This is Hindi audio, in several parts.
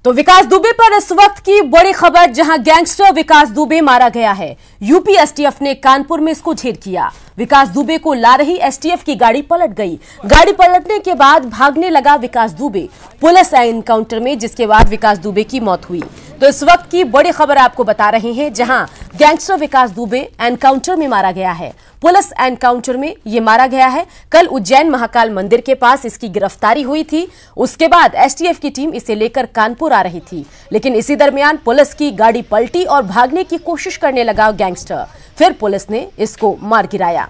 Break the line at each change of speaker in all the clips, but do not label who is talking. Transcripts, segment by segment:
तो विकास दुबे पर इस वक्त की बड़ी खबर, जहां गैंगस्टर विकास दुबे मारा गया है। यूपी एसटीएफ ने कानपुर में इसको ढेर किया। विकास दुबे को ला रही एसटीएफ की गाड़ी पलट गई। गाड़ी पलटने के बाद भागने लगा विकास दुबे। पुलिस आई एनकाउंटर में, जिसके बाद विकास दुबे की मौत हुई। तो इस वक्त की बड़ी खबर आपको बता रहे हैं, जहां गैंगस्टर विकास दुबे एनकाउंटर में मारा गया है। पुलिस एनकाउंटर में ये मारा गया है। कल उज्जैन महाकाल मंदिर के पास इसकी गिरफ्तारी हुई थी। उसके बाद एसटीएफ की टीम इसे लेकर कानपुर आ रही थी, लेकिन इसी दरमियान पुलिस की गाड़ी पलटी और भागने की कोशिश करने लगा गैंगस्टर। फिर पुलिस ने इसको मार गिराया।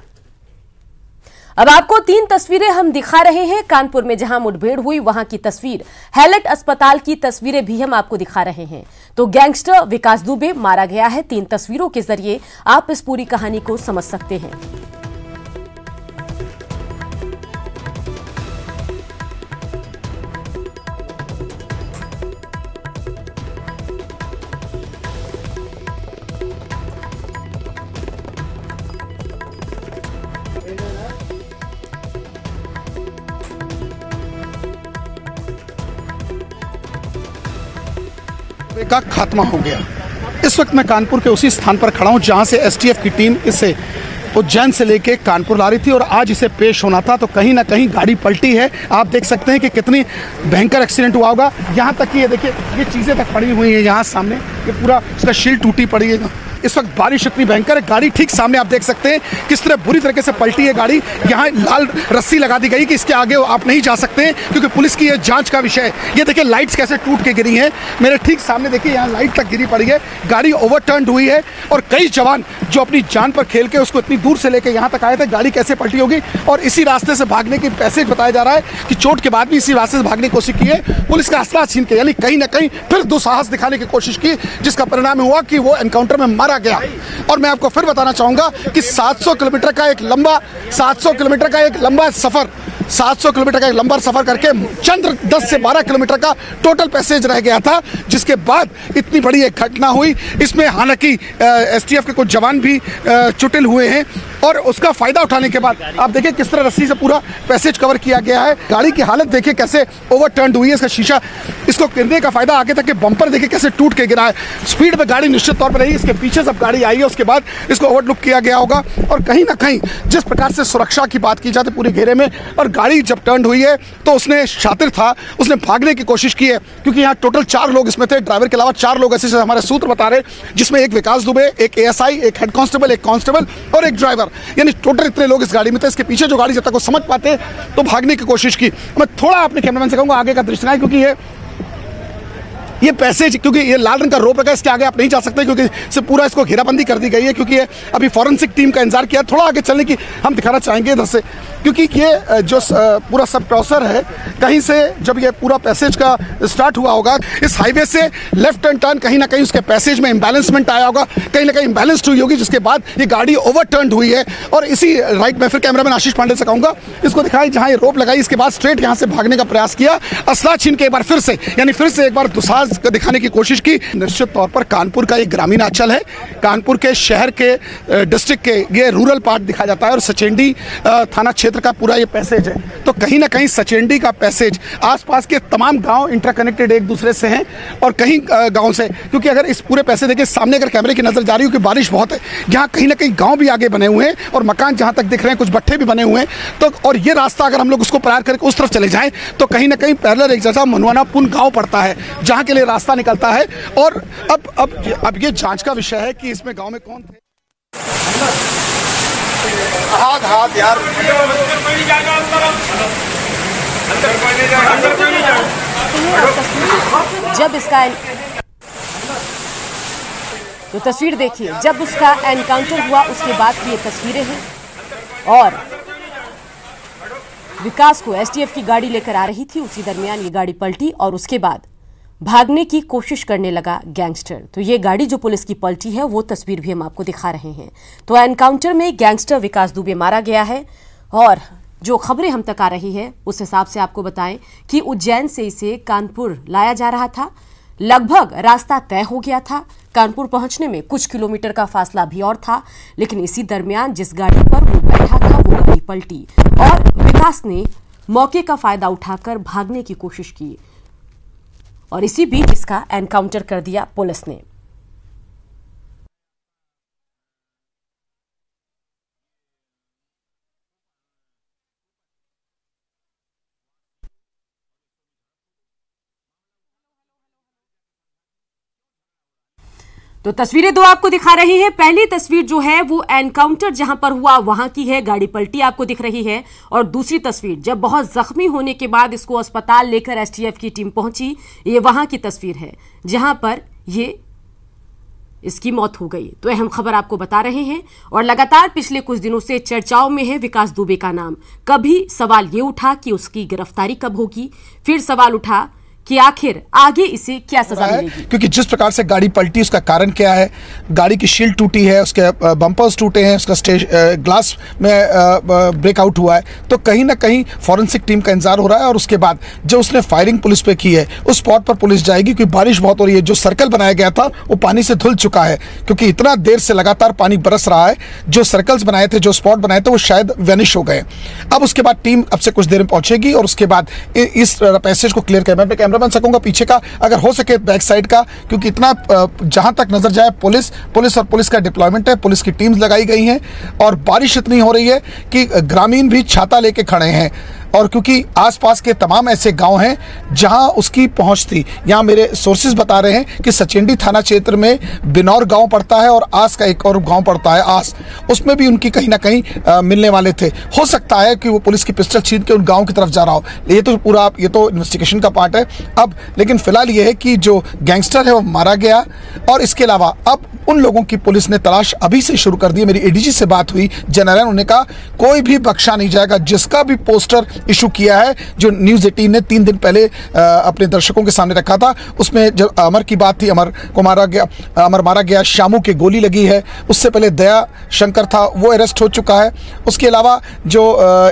अब आपको 3 तस्वीरें हम दिखा रहे हैं। कानपुर में जहां मुठभेड़ हुई वहां की तस्वीर, हैलेट अस्पताल की तस्वीरें भी हम आपको दिखा रहे हैं। तो गैंगस्टर विकास दुबे मारा गया है। 3 तस्वीरों के जरिए आप इस पूरी कहानी को समझ सकते हैं।
का खात्मा हो गया। इस वक्त मैं कानपुर के उसी स्थान पर खड़ा हूं जहां से एसटीएफ की टीम इसे उज्जैन से लेके कानपुर ला रही थी और आज इसे पेश होना था। तो कहीं ना कहीं गाड़ी पलटी है। आप देख सकते हैं कि कितनी भयंकर एक्सीडेंट हुआ होगा। यहां तक कि ये देखिए, ये चीज़ें तक पड़ी हुई हैं यहाँ सामने। ये पूरा इसका शील्ड टूटी पड़ी है। इस वक्त बारिश इतनी भयंकर है, गाड़ी ठीक सामने आप देख सकते हैं किस तरह बुरी तरीके से पलटी है गाड़ी। यहाँ लाल रस्सी लगा दी गई कि इसके आगे आप नहीं जा सकते हैं, क्योंकि पुलिस की ये जांच का विषय है। ये देखिए लाइट्स कैसे टूट के गिरी हैं। मेरे ठीक सामने देखिए यहाँ लाइट तक गिरी पड़ी है। गाड़ी ओवरटर्न हुई है और कई जवान जो अपनी जान पर खेल के उसको इतनी दूर से लेकर यहाँ तक आए थे। गाड़ी कैसे पलटी होगी और इसी रास्ते से भागने की पैसेज बताया जा रहा है कि चोट के बाद भी इसी रास्ते से भागने की कोशिश की है। पुलिस का असला छीन के, यानी कहीं ना कहीं फिर दुस्साहस दिखाने की कोशिश की, जिसका परिणाम हुआ कि वो एनकाउंटर में मारा गया। और मैं आपको फिर बताना चाहूंगा कि 700 किलोमीटर का एक लंबा सफर करके चंद 10 से 12 किलोमीटर का टोटल पैसेज रह गया था, जिसके बाद इतनी बड़ी एक घटना हुई। इसमें हालांकि एसटीएफ के कुछ जवान भी चुटिल हुए हैं और उसका फायदा उठाने के बाद आप देखिए किस तरह रस्सी से पूरा पैसेज कवर किया गया है। गाड़ी की हालत देखिए कैसे ओवरटर्न हुई है। इसका शीशा, इसको गिरने का फायदा आगे तक के बम्पर देखिए कैसे टूट के गिरा है। स्पीड में गाड़ी निश्चित तौर पर रही। इसके पीछे जब गाड़ी आई है उसके बाद इसको ओवरलुक किया गया होगा। और कहीं ना कहीं जिस प्रकार से सुरक्षा की बात की जाती पूरे घेरे में, और गाड़ी जब टर्न हुई है तो उसने शातिर था, उसने भागने की कोशिश की है, क्योंकि यहाँ टोटल 4 लोग इसमें थे। ड्राइवर के अलावा 4 लोग ऐसे हमारे सूत्र बता रहे, जिसमें एक विकास दुबे, एक एएसआई, एक हेड कांस्टेबल, एक कांस्टेबल और एक ड्राइवर, यानी टोटल इतने लोग इस गाड़ी में थे। इसके पीछे जो गाड़ी जब तक वो समझ पाते तो भागने की कोशिश की। मैं थोड़ा अपने कैमरामैन से कहूँगा आगे का दृश्य दिखाएं, क्योंकि ये पैसेज, क्योंकि ये लाल रंग का रोप लगा, इसके आगे आप नहीं जा सकते, क्योंकि इससे पूरा इसको घेराबंदी कर दी गई है। क्योंकि ये अभी फॉरेंसिक टीम का इंतजार किया। थोड़ा आगे चलने की हम दिखाना चाहेंगे इधर से, क्योंकि ये जो पूरा सब क्रॉसर है, कहीं से जब ये पूरा पैसेज का स्टार्ट हुआ होगा, इस हाईवे से लेफ्ट हैंड टर्न कहीं ना कहीं उसके पैसेज में इम्बैलेंसमेंट आया होगा, कहीं ना कहीं इम्बैलेंस्ड हुई होगी, जिसके बाद ये गाड़ी ओवरटर्न हुई है। और इसी राइट में फिर कैमरामैन आशीष पांडे से कहूँगा इसको दिखाएं, जहाँ ये रोप लगाई, इसके बाद स्ट्रेट यहाँ से भागने का प्रयास किया। असला छीन के एक बार फिर से, यानी फिर से एक बार दुस्साहस दिखाने की कोशिश की। निश्चित तौर पर कानपुर का एक ग्रामीण अंचल है। कानपुर के शहर के डिस्ट्रिक्ट के ये रूरल पार्ट दिखा जाता है और सचेंडी थाना क्षेत्र का पूरा ये पैसेज है। तो कहीं ना कहीं सचेंडी का पैसेज, आसपास के तमाम गांव इंटरकनेक्टेड एक दूसरे से हैं और कहीं गांव से, क्योंकि अगर इस पूरे पैसे देखिए सामने अगर कैमरे की नजर जा रही हो कि बारिश बहुत है, यहाँ कहीं ना कहीं गाँव भी आगे बने हुए हैं और मकान जहाँ तक दिख रहे हैं, कुछ भट्ठे भी बने हुए हैं। तो और ये रास्ता अगर हम लोग उसको पार करके उस तरफ चले जाएं तो कहीं ना कहीं पैरेलल एक जैसा मनवाना पुन गाँव पड़ता है, जहाँ के लिए रास्ता निकलता है। और अब ये जांच का विषय है कि इसमें गांव में कौन थे। हाथ यार,
जब इसका तो तस्वीर देखिए, जब उसका एनकाउंटर हुआ उसके बाद की ये तस्वीरें हैं। और विकास को एसटीएफ की गाड़ी लेकर आ रही थी, उसी दरमियान ये गाड़ी पलटी और उसके बाद भागने की कोशिश करने लगा गैंगस्टर। तो ये गाड़ी जो पुलिस की पलटी है वो तस्वीर भी हम आपको दिखा रहे हैं। तो एनकाउंटर में गैंगस्टर विकास दुबे मारा गया है और जो खबरें हम तक आ रही है उस हिसाब से आपको बताएं कि उज्जैन से इसे कानपुर लाया जा रहा था। लगभग रास्ता तय हो गया था। कानपुर पहुंचने में कुछ किलोमीटर का फासला भी और था, लेकिन इसी दरमियान जिस गाड़ी पर वो बैठा था वो गाड़ी पलटी और विकास ने मौके का फायदा उठाकर भागने की कोशिश की और इसी बीच इसका एनकाउंटर कर दिया पुलिस ने। तो तस्वीरें दो आपको दिखा रही हैं। पहली तस्वीर जो है वो एनकाउंटर जहां पर हुआ वहां की है, गाड़ी पलटी आपको दिख रही है। और दूसरी तस्वीर जब बहुत जख्मी होने के बाद इसको अस्पताल लेकर एसटीएफ की टीम पहुंची, ये वहां की तस्वीर है जहां पर ये इसकी मौत हो गई। तो अहम खबर आपको बता रहे हैं। और लगातार पिछले कुछ दिनों से चर्चाओं में है विकास दुबे का नाम। कभी सवाल ये उठा कि उसकी गिरफ्तारी कब होगी, फिर सवाल उठा कि आखिर आगे इसे क्या सजा मिलेगी,
क्योंकि जिस प्रकार से गाड़ी पलटी उसका कारण क्या है। गाड़ी की शील्ड टूटी है, उसके बम्पर्स टूटे हैं, उसका ग्लास में ब्रेकआउट हुआ है। तो कहीं ना कहीं फॉरेंसिक टीम का इंतजार हो रहा है। और उसके बाद जो उसने फायरिंग पुलिस पे की है उस स्पॉट पर पुलिस जाएगी, क्योंकि बारिश बहुत हो रही है। जो सर्कल बनाया गया था वो पानी से धुल चुका है, क्योंकि इतना देर से लगातार पानी बरस रहा है। जो सर्कल्स बनाए थे, जो स्पॉट बनाए थे, वो शायद वैनिश हो गए। अब उसके बाद टीम अब से कुछ देर में पहुंचेगी और उसके बाद इस पैसेज को क्लियर कर। मैं कैमरा बन सकूंगा पीछे का, अगर हो सके बैक साइड का, क्योंकि इतना जहां तक नजर जाए पुलिस और पुलिस का डिप्लॉयमेंट है, पुलिस की टीम्स लगाई गई हैं। और बारिश इतनी हो रही है कि ग्रामीण भी छाता लेके खड़े हैं। और क्योंकि आसपास के तमाम ऐसे गांव हैं जहां उसकी पहुंच थी। यहां मेरे सोर्सेज बता रहे हैं कि सचिंडी थाना क्षेत्र में बिनौर गांव पड़ता है और आस का एक और गांव पड़ता है आस, उसमें भी उनकी कहीं ना कहीं मिलने वाले थे। हो सकता है कि वो पुलिस की पिस्टल छीन के उन गांव की तरफ जा रहा हो। ये तो इन्वेस्टिगेशन का पार्ट है अब। लेकिन फिलहाल ये है कि जो गैंगस्टर है वो मारा गया। और इसके अलावा अब उन लोगों की पुलिस ने तलाश अभी से शुरू कर दी। मेरी एडीजी से बात हुई, जनरल, उन्होंने कहा कोई भी बख्शा नहीं जाएगा। जिसका भी पोस्टर इशू किया है, जो न्यूज़ 18 ने 3 दिन पहले अपने दर्शकों के सामने रखा था, उसमें जब अमर की बात थी, अमर को मारा गया, अमर मारा गया, शामू के गोली लगी है। उससे पहले दया शंकर था, वो अरेस्ट हो चुका है। उसके अलावा जो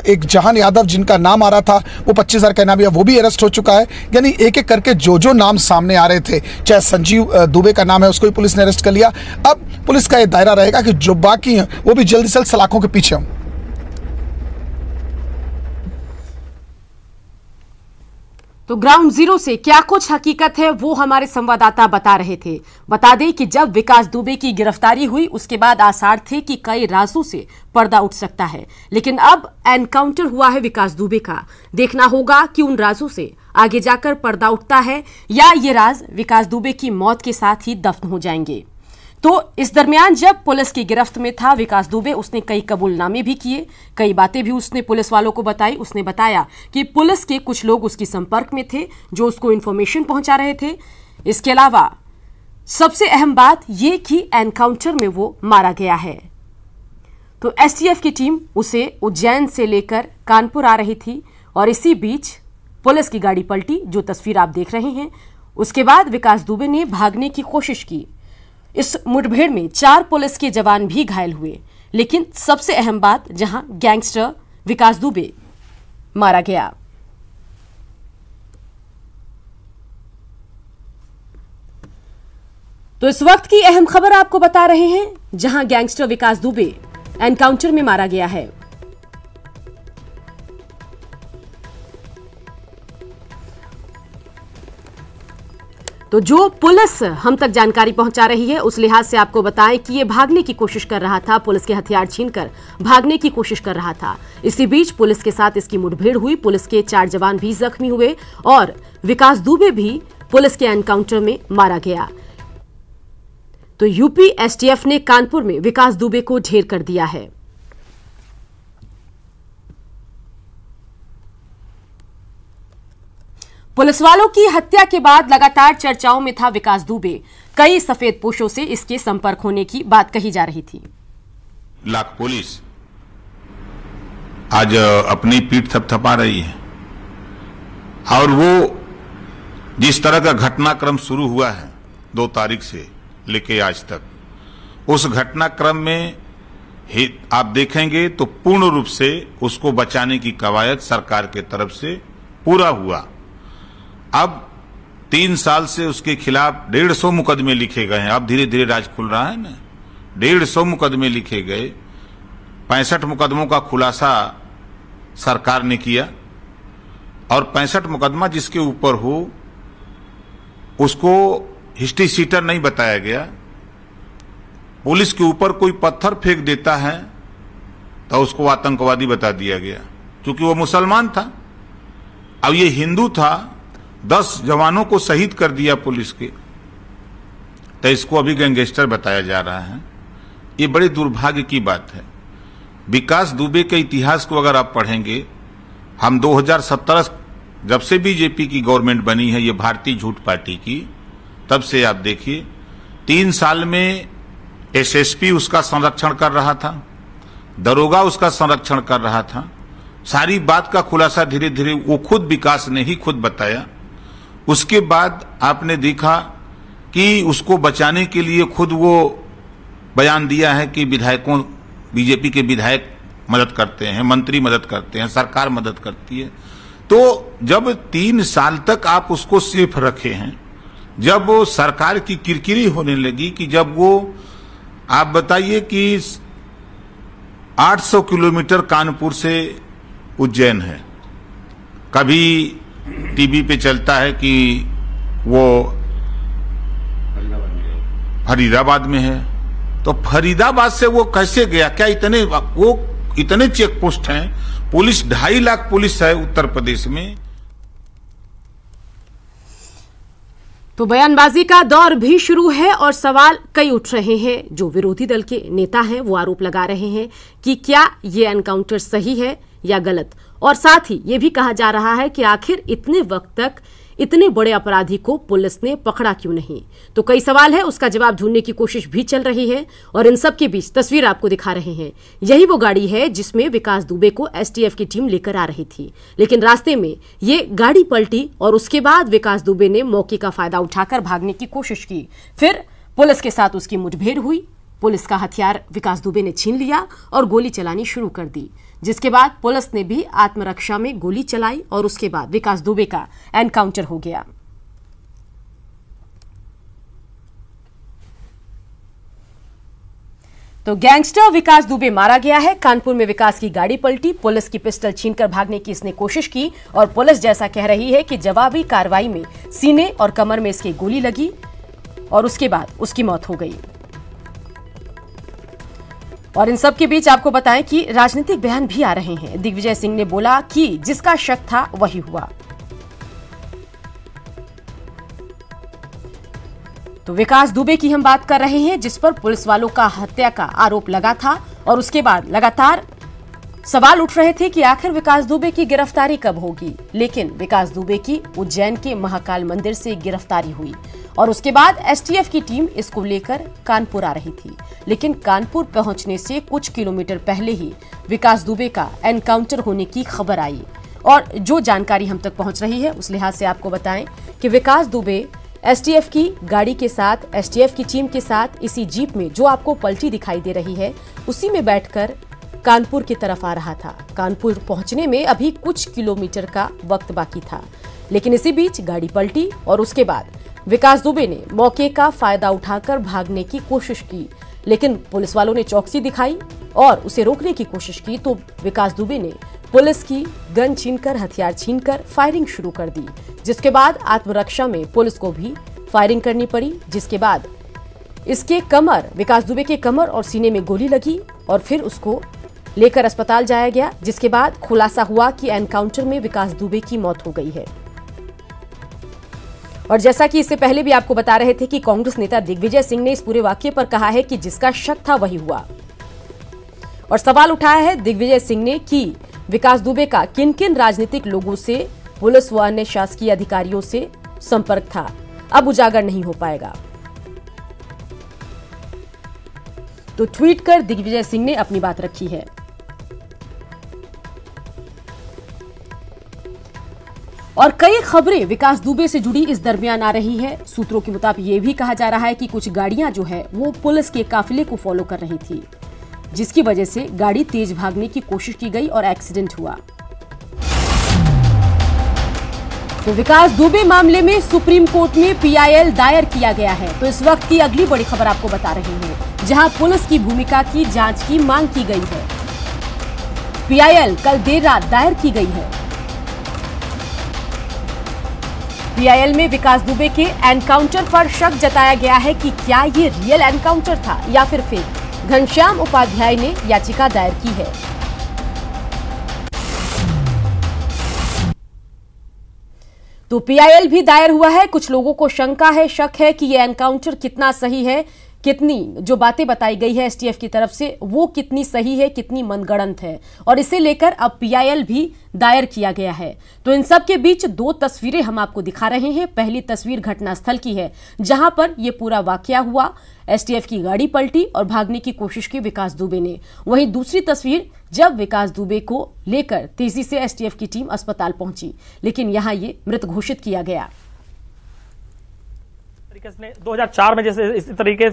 एक जहान यादव जिनका नाम आ रहा था, वो 25,000 का नाम, वो भी अरेस्ट हो चुका है। यानी एक एक करके जो नाम सामने आ रहे थे, चाहे संजीव दुबे का नाम है, उसको भी पुलिस ने अरेस्ट कर लिया। अब पुलिस का यह दायरा रहेगा कि जो बाकी हैं वो भी जल्दी से सलाखों के पीछे हों।
तो ग्राउंड जीरो से क्या कुछ हकीकत है वो हमारे संवाददाता बता रहे थे। बता दें कि जब विकास दुबे की गिरफ्तारी हुई उसके बाद आसार थे कि कई राजों से पर्दा उठ सकता है, लेकिन अब एनकाउंटर हुआ है विकास दुबे का। देखना होगा कि उन राजों से आगे जाकर पर्दा उठता है या ये राज विकास दुबे की मौत के साथ ही दफन हो जाएंगे। तो इस दरमियान जब पुलिस की गिरफ्त में था विकास दुबे, उसने कई कबूलनामे भी किए, कई बातें भी उसने पुलिस वालों को बताई। उसने बताया कि पुलिस के कुछ लोग उसके संपर्क में थे जो उसको इन्फॉर्मेशन पहुंचा रहे थे। इसके अलावा सबसे अहम बात यह कि एनकाउंटर में वो मारा गया है। तो एसटीएफ की टीम उसे उज्जैन से लेकर कानपुर आ रही थी और इसी बीच पुलिस की गाड़ी पलटी, जो तस्वीर आप देख रहे हैं। उसके बाद विकास दुबे ने भागने की कोशिश की। इस मुठभेड़ में 4 पुलिस के जवान भी घायल हुए, लेकिन सबसे अहम बात, जहां गैंगस्टर विकास दुबे मारा गया। तो इस वक्त की अहम खबर आपको बता रहे हैं, जहां गैंगस्टर विकास दुबे एनकाउंटर में मारा गया है। तो जो पुलिस हम तक जानकारी पहुंचा रही है उस लिहाज से आपको बताएं कि ये भागने की कोशिश कर रहा था, पुलिस के हथियार छीनकर भागने की कोशिश कर रहा था। इसी बीच पुलिस के साथ इसकी मुठभेड़ हुई, पुलिस के 4 जवान भी जख्मी हुए और विकास दुबे भी पुलिस के एनकाउंटर में मारा गया। तो यूपी एसटीएफ ने कानपुर में विकास दुबे को ढेर कर दिया है। पुलिस वालों की हत्या के बाद लगातार चर्चाओं में था विकास दुबे। कई सफेद पोशों से इसके संपर्क होने की बात कही जा रही थी।
लाख पुलिस आज अपनी पीठ थपथपा रही है और वो जिस तरह का घटनाक्रम शुरू हुआ है 2 तारीख से लेके आज तक, उस घटनाक्रम में आप देखेंगे तो पूर्ण रूप से उसको बचाने की कवायद सरकार के तरफ से पूरा हुआ। अब 3 साल से उसके खिलाफ 150 मुकदमे लिखे गए हैं। अब धीरे धीरे राज खुल रहा है ना। 150 मुकदमे लिखे गए, 65 मुकदमों का खुलासा सरकार ने किया और 65 मुकदमा जिसके ऊपर हो उसको हिस्ट्री सीटर नहीं बताया गया। पुलिस के ऊपर कोई पत्थर फेंक देता है तो उसको आतंकवादी बता दिया गया, क्योंकि वो मुसलमान था। अब ये हिंदू था, 10 जवानों को शहीद कर दिया पुलिस के, तो इसको अभी गैंगस्टर बताया जा रहा है। ये बड़े दुर्भाग्य की बात है। विकास दुबे के इतिहास को अगर आप पढ़ेंगे, हम 2017 जब से बीजेपी की गवर्नमेंट बनी है, ये भारतीय झूठ पार्टी की, तब से आप देखिए 3 साल में एसएसपी उसका संरक्षण कर रहा था, दरोगा उसका संरक्षण कर रहा था। सारी बात का खुलासा धीरे धीरे वो खुद विकास ने ही खुद बताया। उसके बाद आपने देखा कि उसको बचाने के लिए खुद वो बयान दिया है कि विधायकों, बीजेपी के विधायक मदद करते हैं, मंत्री मदद करते हैं, सरकार मदद करती है। तो जब 3 साल तक आप उसको सेफ रखे हैं, जब वो सरकार की किरकिरी होने लगी कि जब वो, आप बताइए कि 800 किलोमीटर कानपुर से उज्जैन है, कभी टीवी पे चलता है कि वो फरीदाबाद में है, तो फरीदाबाद से वो कैसे गया? क्या इतने चेक पोस्ट हैं? पुलिस 2.5 लाख पुलिस है उत्तर प्रदेश में।
तो बयानबाजी का दौर भी शुरू है और सवाल कई उठ रहे हैं। जो विरोधी दल के नेता हैं वो आरोप लगा रहे हैं कि क्या ये एनकाउंटर सही है या गलत, और साथ ही ये भी कहा जा रहा है कि आखिर इतने वक्त तक इतने बड़े अपराधी को पुलिस ने पकड़ा क्यों नहीं। तो कई सवाल है, उसका जवाब ढूंढने की कोशिश भी चल रही है। और इन सब के बीच तस्वीर आपको दिखा रहे हैं, यही वो गाड़ी है जिसमें विकास दुबे को एसटीएफ की टीम लेकर आ रही थी, लेकिन रास्ते में ये गाड़ी पलटी और उसके बाद विकास दुबे ने मौके का फायदा उठाकर भागने की कोशिश की। फिर पुलिस के साथ उसकी मुठभेड़ हुई, पुलिस का हथियार विकास दुबे ने छीन लिया और गोली चलानी शुरू कर दी, जिसके बाद पुलिस ने भी आत्मरक्षा में गोली चलाई और उसके बाद विकास दुबे का एनकाउंटर हो गया। तो गैंगस्टर विकास दुबे मारा गया है। कानपुर में विकास की गाड़ी पलटी, पुलिस की पिस्टल छीनकर भागने की इसने कोशिश की और पुलिस जैसा कह रही है कि जवाबी कार्रवाई में सीने और कमर में इसके गोली लगी और उसके बाद उसकी मौत हो गई। और इन सब के बीच आपको बताएं कि राजनीतिक बयान भी आ रहे हैं। दिग्विजय सिंह ने बोला कि जिसका शक था वही हुआ। तो विकास दुबे की हम बात कर रहे हैं, जिस पर पुलिस वालों का हत्या का आरोप लगा था और उसके बाद लगातार सवाल उठ रहे थे कि आखिर विकास दुबे की गिरफ्तारी कब होगी। लेकिन विकास दुबे की उज्जैन के महाकाल मंदिर से गिरफ्तारी हुई और उसके बाद एसटीएफ की टीम इसको लेकर कानपुर आ रही थी। लेकिन कानपुर पहुंचने से कुछ किलोमीटर पहले ही विकास दुबे का एनकाउंटर होने की खबर आई और जो जानकारी हम तक पहुंच रही है उस लिहाज से आपको बताएं कि विकास दुबे एसटीएफ की गाड़ी के साथ, एसटीएफ की टीम के साथ इसी जीप में जो आपको पलटी दिखाई दे रही है उसी में बैठकर कानपुर की तरफ आ रहा था। कानपुर पहुंचने में अभी कुछ किलोमीटर का वक्त बाकी था, लेकिन इसी बीच गाड़ी पलटी और उसके बाद विकास दुबे ने मौके का फायदा उठाकर भागने की कोशिश की। लेकिन पुलिस वालों ने चौकसी दिखाई और उसे रोकने की कोशिश की तो विकास दुबे ने पुलिस की गन छीनकर, हथियार छीनकर फायरिंग शुरू कर दी, जिसके बाद आत्मरक्षा में पुलिस को भी फायरिंग करनी पड़ी, जिसके बाद इसके कमर, विकास दुबे के कमर और सीने में गोली लगी और फिर उसको लेकर अस्पताल जाया गया, जिसके बाद खुलासा हुआ कि एनकाउंटर में विकास दुबे की मौत हो गई है। और जैसा कि इससे पहले भी आपको बता रहे थे कि कांग्रेस नेता दिग्विजय सिंह ने इस पूरे वाकये पर कहा है कि जिसका शक था वही हुआ और सवाल उठाया है दिग्विजय सिंह ने कि विकास दुबे का किन किन राजनीतिक लोगों से, पुलिस व अन्य शासकीय अधिकारियों से संपर्क था, अब उजागर नहीं हो पाएगा। तो ट्वीट कर दिग्विजय सिंह ने अपनी बात रखी है। और कई खबरें विकास दुबे से जुड़ी इस दरमियान आ रही है। सूत्रों के मुताबिक ये भी कहा जा रहा है कि कुछ गाड़ियां जो है वो पुलिस के काफिले को फॉलो कर रही थी, जिसकी वजह से गाड़ी तेज भागने की कोशिश की गई और एक्सीडेंट हुआ। तो विकास दुबे मामले में सुप्रीम कोर्ट में पीआईएल दायर किया गया है। तो इस वक्त की अगली बड़ी खबर आपको बता रहे हैं, जहां पुलिस की भूमिका की जांच की मांग की गई है। पीआईएल कल देर रात दायर की गई है। पीआईएल में विकास दुबे के एनकाउंटर पर शक जताया गया है कि क्या ये रियल एनकाउंटर था या फिर फेक। घनश्याम उपाध्याय ने याचिका दायर की है। तो पीआईएल भी दायर हुआ है। कुछ लोगों को शंका है, शक है कि ये एनकाउंटर कितना सही है, कितनी जो बातें बताई गई है एसटीएफ की तरफ से वो कितनी सही है, कितनी मनगढ़ंत है, और इसे लेकर अब पीआईएल भी दायर किया गया है। तो इन सब के बीच दो तस्वीरें हम आपको दिखा रहे हैं। पहली तस्वीर घटनास्थल की है जहां पर यह पूरा वाकया हुआ, एसटीएफ की गाड़ी पलटी और भागने की कोशिश की विकास दुबे ने। वहीं दूसरी तस्वीर जब विकास दुबे को लेकर तेजी से एसटीएफ की टीम अस्पताल पहुंची, लेकिन यहां ये मृत घोषित किया गया।
2004 में जिस तरीके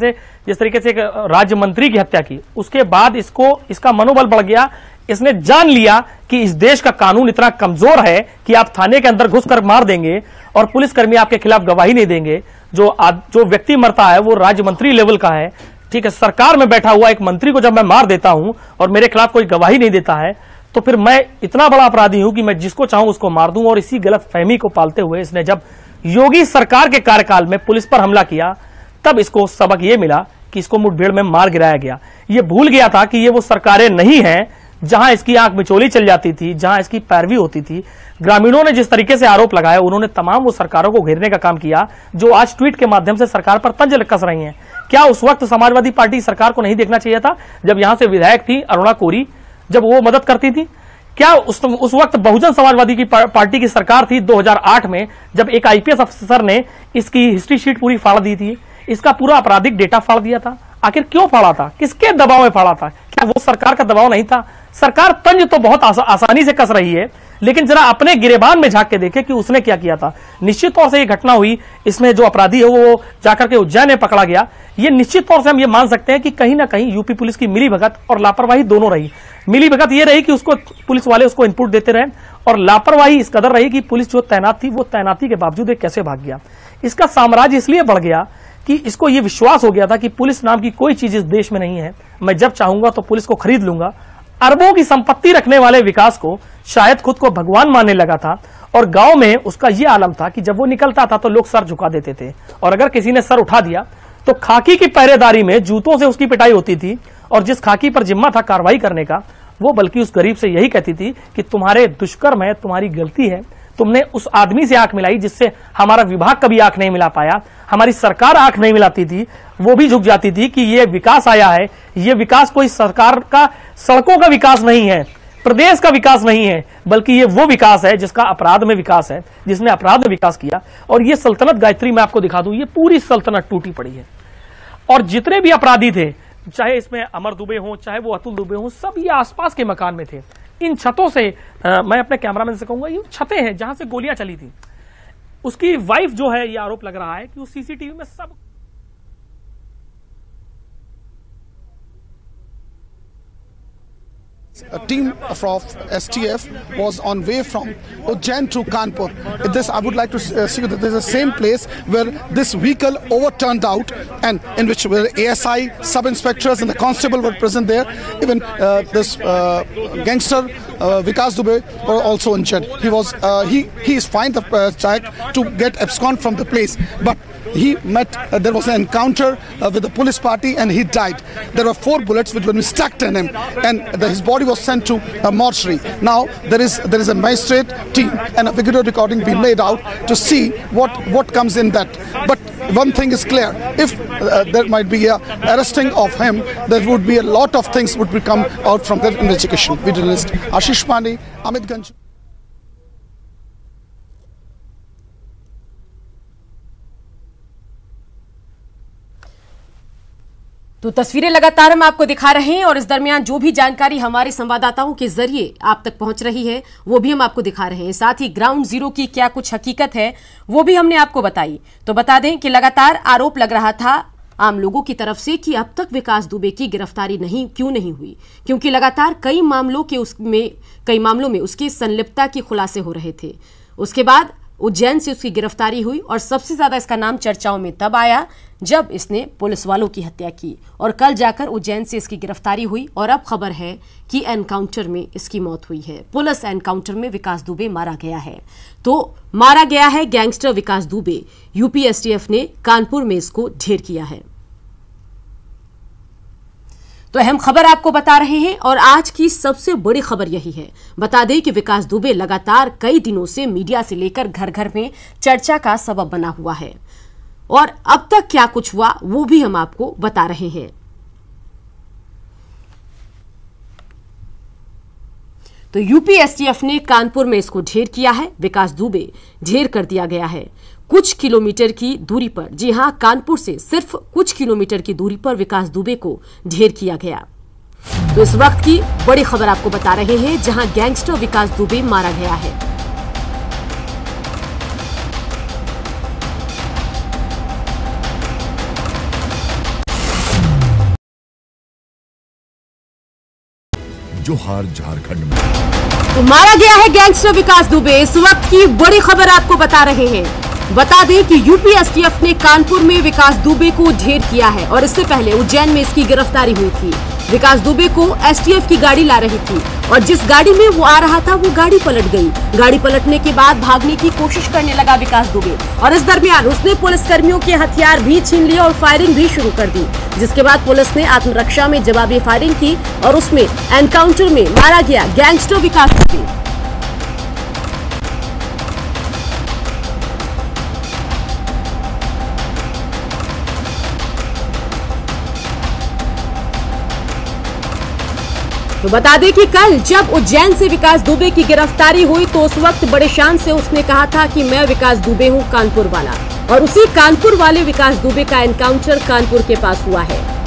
से एक राज्य मंत्री की हत्या की, उसके बाद इसका मनोबल बढ़ गया। इसने जान लिया कि इस देश का कानून इतना कमजोर है कि आप थाने के अंदर घुसकर मार देंगे और पुलिसकर्मी आपके खिलाफ गवाही नहीं देंगे। जो व्यक्ति मरता है वो राज्य मंत्री लेवल का है, ठीक है। सरकार में बैठा हुआ एक मंत्री को जब मैं मार देता हूं और मेरे खिलाफ कोई गवाही नहीं देता है, तो फिर मैं इतना बड़ा अपराधी हूं कि मैं जिसको चाहूं उसको मार दूं। और इसी गलत फहमी को पालते हुए इसने जब योगी सरकार के कार्यकाल में पुलिस पर हमला किया, तब इसको सबक ये मिला कि इसको मुठभेड़ में मार गिराया गया। ये भूल गया था कि ये वो सरकारें नहीं हैं जहां इसकी आंख मिचोली चल जाती थी, जहां इसकी पैरवी होती थी। ग्रामीणों ने जिस तरीके से आरोप लगाया, उन्होंने तमाम वो सरकारों को घेरने का काम किया जो आज ट्वीट के माध्यम से सरकार पर तंज कस रही हैं। क्या उस वक्त समाजवादी पार्टी सरकार को नहीं देखना चाहिए था जब यहां से विधायक थी अरुणा कोरी, जब वो मदद करती थी? क्या उस वक्त बहुजन समाजवादी की पार्टी की सरकार थी 2008 में, जब एक आईपीएस अफसर ने इसकी हिस्ट्री शीट पूरी फाड़ दी थी, इसका पूरा आपराधिक डेटा फाड़ दिया था? आखिर क्यों फाड़ा था? किसके दबाव में फाड़ा था? क्या वो सरकार का दबाव नहीं था? सरकार तंज तो बहुत आसानी से कस रही है, लेकिन जरा अपने गिरेबान में झांक के देखे कि उसने क्या किया था। निश्चित तौर से ये घटना हुई, इसमें जो अपराधी है वो जाकर के उज्जैन में पकड़ा गया। ये निश्चित तौर से हम ये मान सकते हैं कि कहीं ना कहीं यूपी पुलिस की मिलीभगत और लापरवाही दोनों रही। मिलीभगत ये रही कि उसको पुलिस वाले उसको इनपुट देते रहे, और लापरवाही इस कदर रही कि पुलिस जो तैनात थी वो तैनाती के बावजूद कैसे भाग गया। इसका साम्राज्य इसलिए बढ़ गया कि इसको ये विश्वास हो गया था कि पुलिस नाम की कोई चीज इस देश में नहीं है, मैं जब चाहूंगा तो पुलिस को खरीद लूंगा। अरबों की संपत्ति रखने वाले विकास को शायद खुद को भगवान मानने लगा था, और गांव में उसका यह आलम था कि जब वो निकलता था तो लोग सर झुका देते थे, और अगर किसी ने सर उठा दिया तो खाकी की पहरेदारी में जूतों से उसकी पिटाई होती थी। और जिस खाकी पर जिम्मा था कार्रवाई करने का, वो बल्कि उस गरीब से यही कहती थी कि तुम्हारे दुष्कर्म है, तुम्हारी गलती है, तुमने उस आदमी से आंख मिलाई जिससे हमारा विभाग कभी आंख नहीं मिला पाया, हमारी सरकार आंख नहीं मिलाती थी। वो भी झुक जाती थी कि ये विकास आया है, ये विकास कोई सरकार का सड़कों का विकास नहीं है, प्रदेश का विकास नहीं है, बल्कि ये वो विकास है जिसका अपराध में विकास है, जिसने अपराध में विकास किया। और ये सल्तनत गायत्री मैं आपको दिखा दूं, ये पूरी सल्तनत टूटी पड़ी है। और जितने भी अपराधी थे, चाहे इसमें अमर दुबे हों, चाहे वो अतुल दुबे हों, सब ये आसपास के मकान में थे। इन छतों से मैं अपने कैमरामैन से कहूंगा, ये छतें हैं जहां से गोलियां चली थी। उसकी वाइफ जो है, ये आरोप लग रहा है कि उस सीसीटीवी में सब
A team of STF was on way from Ujjain to Kanpur. This, I would like to see that this is the same place where this vehicle overturned out, and in which were ASI, sub-inspectors and the constable were present there. Even this gangster Vikas Dubey were also injured. He is fined the check to get abscond from the place, but he met, there was an encounter with the police party and he died. There were 4 bullets which were stuck in him, and his body was sent to a mortuary. Now there is a magistrate team and a video recording being made out to see what comes in that. But one thing is clear, if there might be a arresting of him, there would be a lot of things would come out from that investigation. Video journalist Ashish Pandey, Amitganj.
तो तस्वीरें लगातार हम आपको दिखा रहे हैं, और इस दरमियान जो भी जानकारी हमारे संवाददाताओं के जरिए आप तक पहुंच रही है वो भी हम आपको दिखा रहे हैं। साथ ही ग्राउंड जीरो की क्या कुछ हकीकत है वो भी हमने आपको बताई। तो बता दें कि लगातार आरोप लग रहा था आम लोगों की तरफ से कि अब तक विकास दुबे की गिरफ्तारी क्यों नहीं हुई, क्योंकि लगातार कई मामलों में उसकी संलिप्तता के खुलासे हो रहे थे। उसके बाद उज्जैन से उसकी गिरफ्तारी हुई और सबसे ज्यादा इसका नाम चर्चाओं में तब आया जब इसने पुलिस वालों की हत्या की और कल जाकर उज्जैन से इसकी गिरफ्तारी हुई और अब खबर है कि एनकाउंटर में इसकी मौत हुई है। पुलिस एनकाउंटर में विकास दुबे मारा गया है। तो मारा गया है गैंगस्टर विकास दुबे। यूपी एसटीएफ ने कानपुर में इसको ढेर किया है। तो अहम खबर आपको बता रहे हैं और आज की सबसे बड़ी खबर यही है। बता दें कि विकास दुबे लगातार कई दिनों से मीडिया से लेकर घर घर में चर्चा का सबब बना हुआ है और अब तक क्या कुछ हुआ वो भी हम आपको बता रहे हैं। तो यूपी एसटीएफ ने कानपुर में इसको ढेर किया है। विकास दुबे ढेर कर दिया गया है कुछ किलोमीटर की दूरी पर। जी हां, कानपुर से सिर्फ कुछ किलोमीटर की दूरी पर विकास दुबे को ढेर किया गया। तो इस वक्त की बड़ी खबर आपको बता रहे हैं जहां गैंगस्टर विकास दुबे मारा गया है।
जोहार झारखंड में
तो मारा गया है गैंगस्टर विकास दुबे। इस वक्त की बड़ी खबर आपको बता रहे हैं। बता दें कि यूपी एसटीएफ ने कानपुर में विकास दुबे को ढेर किया है और इससे पहले उज्जैन में इसकी गिरफ्तारी हुई थी। विकास दुबे को एसटीएफ की गाड़ी ला रही थी और जिस गाड़ी में वो आ रहा था वो गाड़ी पलट गई। गाड़ी पलटने के बाद भागने की कोशिश करने लगा विकास दुबे और इस दरमियान उसने पुलिसकर्मियों के हथियार भी छीन लिए और फायरिंग भी शुरू कर दी, जिसके बाद पुलिस ने आत्मरक्षा में जवाबी फायरिंग की और उसमें एनकाउंटर में मारा गया गैंगस्टर विकास दुबे। तो बता दें कि कल जब उज्जैन से विकास दुबे की गिरफ्तारी हुई तो उस वक्त बड़े शान से उसने कहा था कि मैं विकास दुबे हूं कानपुर वाला, और उसी कानपुर वाले विकास दुबे का एनकाउंटर कानपुर के पास हुआ है।